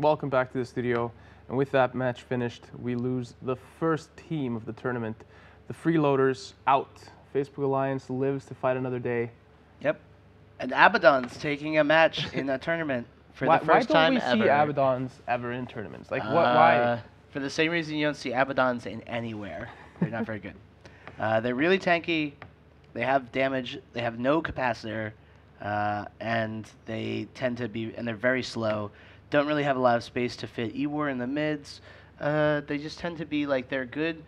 welcome back to the studio. And with that match finished, we lose the first team of the tournament. The Freeloaders out. Facebook Alliance lives to fight another day. Yep. And Abaddon's taking a match in a tournament for the first time ever. Why don't we see Abaddons ever in tournaments? Like, why? For the same reason you don't see Abaddons in anywhere. They're not very good. They're really tanky. They have damage. They have no capacitor. And they tend to be, and they're very slow. Don't really have a lot of space to fit E-War in the mids. They just tend to be like, they're good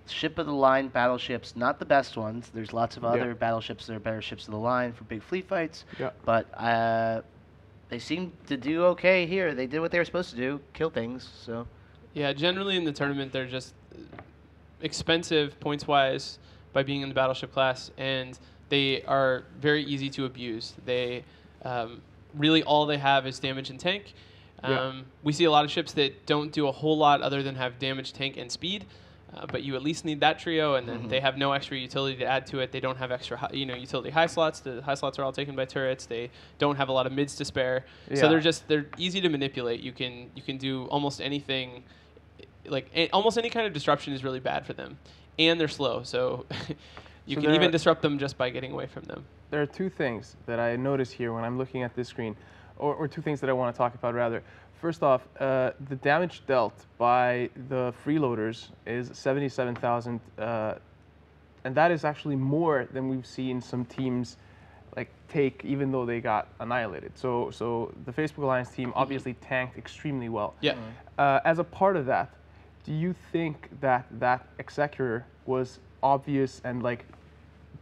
ship-of-the-line battleships, not the best ones. There's lots of other battleships that are better ships of the line for big fleet fights. Yeah. But they seem to do okay here. They did what they were supposed to do, kill things. So. Yeah, generally in the tournament, they're just expensive points-wise by being in the battleship class, and they are very easy to abuse. They really all they have is damage and tank. We see a lot of ships that don't do a whole lot other than have damage, tank, and speed. But you at least need that trio, and then they have no extra utility to add to it. They don't have extra, utility high slots. The high slots are all taken by turrets. They don't have a lot of mids to spare, so they're easy to manipulate. You can do almost anything, almost any kind of disruption is really bad for them, and they're slow. So you can even disrupt them just by getting away from them. There are two things that I notice here when I'm looking at this screen, or two things that I want to talk about rather. First off, the damage dealt by the Freeloaders is 77,000, and that is actually more than we've seen some teams take, even though they got annihilated. So the Facebook Alliance team obviously tanked extremely well. Yeah. As a part of that, do you think that that Executor was obvious and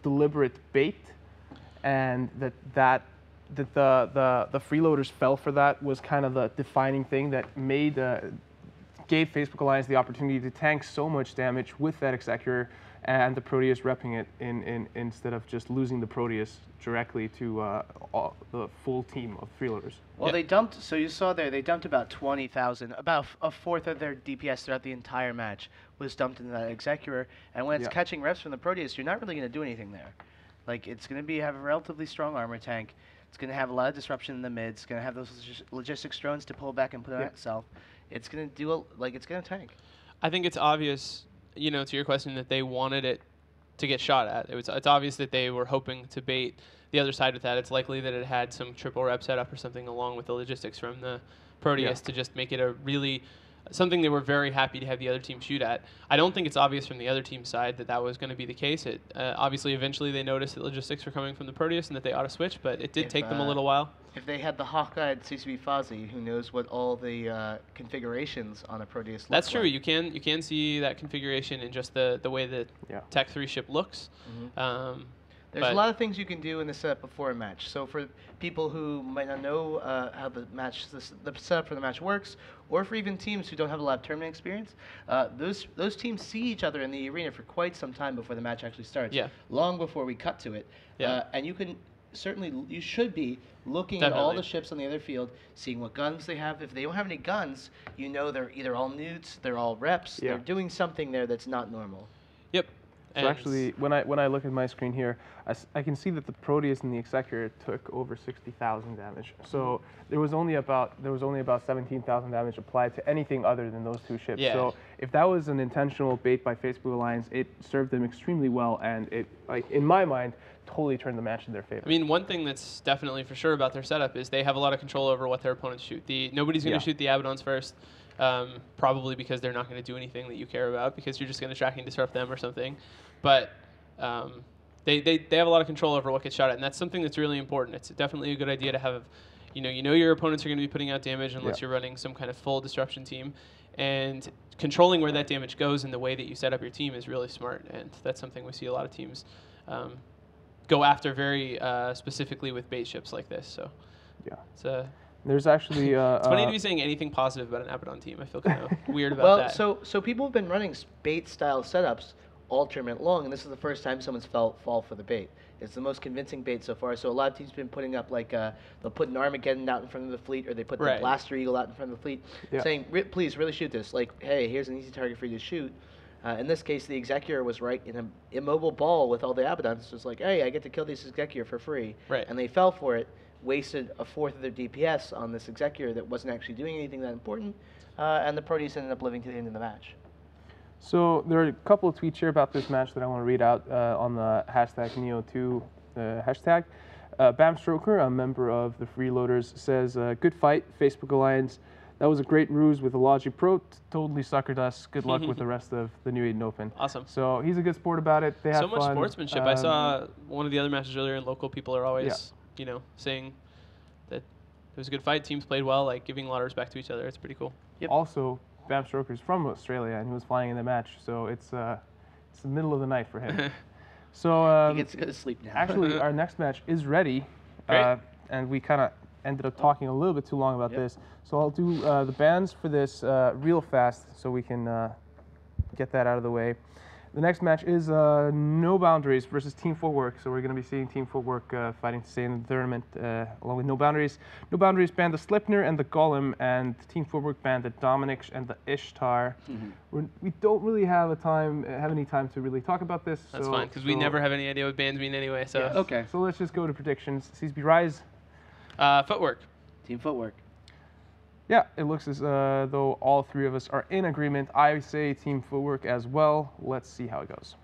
deliberate bait, and that the Freeloaders fell for that was kind of the defining thing that gave Facebook Alliance the opportunity to tank so much damage with that Executor and the Proteus repping it instead of just losing the Proteus directly to the full team of Freeloaders? Well, they dumped, so you saw there, they dumped about 20,000, about a fourth of their DPS throughout the entire match was dumped into that Executor, and when it's catching reps from the Proteus, you're not really going to do anything there. It's going to have a relatively strong armor tank. It's going to have a lot of disruption in the mids. It's going to have those logistics drones to pull back and put on itself. It's going to do it's going to tank. I think it's obvious, to your question, that they wanted it to get shot at. It's obvious that they were hoping to bait the other side with that. It's likely that it had some triple rep setup or something along with the logistics from the Proteus to just make it a really something they were very happy to have the other team shoot at. I don't think it's obvious from the other team's side that that was going to be the case. Obviously, eventually they noticed that logistics were coming from the Proteus and that they ought to switch, but it did take them a little while. If they had the Hawkeye-eyed CCB Fozzie, who knows what all the configurations on a Proteus look like. That's true. You can see that configuration in just the way the Tech 3 ship looks. There's a lot of things you can do in the setup before a match. So for people who might not know how the setup for the match works, or for even teams who don't have a lot of tournament experience, those teams see each other in the arena for quite some time before the match actually starts. Yeah. Long before we cut to it. Yeah. And you should be looking at all the ships on the other field, seeing what guns they have. If they don't have any guns, they're either all newts, they're all reps, they're doing something there that's not normal. Yep. So actually, when I look at my screen here, I can see that the Proteus and the Executor took over 60,000 damage. So there was only about 17,000 damage applied to anything other than those two ships. Yeah. So if that was an intentional bait by Facebook Alliance, it served them extremely well, and it, in my mind, totally turned the match in their favor. I mean, one thing that's definitely for sure about their setup is they have a lot of control over what their opponents shoot. Nobody's going to shoot the Abaddons first. Probably because they're not going to do anything that you care about, because you're just going to track and disrupt them or something. But they have a lot of control over what gets shot at, and that's something that's really important. It's definitely a good idea to have, your opponents are going to be putting out damage unless you're running some kind of full disruption team, and controlling where that damage goes and the way that you set up your team is really smart, and that's something we see a lot of teams go after very specifically with bait ships like this. So it's there's actually it's funny to be saying anything positive about an Abaddon team. I feel kind of weird about that. Well, so people have been running bait style setups all tournament long, and this is the first time someone's fall for the bait. It's the most convincing bait so far. So a lot of teams have been putting up they'll put an Armageddon out in front of the fleet, or they put the Blaster Eagle out in front of the fleet, saying, please really shoot this. Hey, here's an easy target for you to shoot. In this case, the Executor was right in an immobile ball with all the Abaddons. It was like, hey, I get to kill this Executor for free. Right. And they fell for it. wasted a fourth of their DPS on this Executor that wasn't actually doing anything that important, and the Proteus ended up living to the end of the match. So there are a couple of tweets here about this match that I want to read out on the hashtag NEO2 hashtag. Bam Stroker, a member of the Freeloaders, says, good fight, Facebook Alliance. That was a great ruse with the Logic Pro. Totally suckered us. Good luck with the rest of the New Eden Open. Awesome. So he's a good sport about it. They have So much fun. sportsmanship. I saw one of the other matches earlier, and local people are always, Yeah. saying that it was a good fight. Teams played well, like giving a lot of respect to each other. It's pretty cool. Yep. Also, Bam Stroker's from Australia, and he was flying in the match, so it's the middle of the night for him. So He gets to go to sleep now. actually, our next match is ready, Great. and we kind of ended up talking a little bit too long about this. So I'll do the bans for this real fast, so we can get that out of the way. The next match is No Boundaries versus Team Footwork. So we're going to be seeing Team Footwork fighting to stay in the tournament along with No Boundaries. No Boundaries banned the Slipner and the Golem, and Team Footwork banned the Dominic and the Ishtar. We don't really have any time to really talk about this. That's fine, because we never have any idea what bans mean anyway. So Yes. Okay. So let's just go to predictions. CSB Rise. Footwork. Team Footwork. Yeah, it looks as though all three of us are in agreement. I say Team Footwork as well. Let's see how it goes.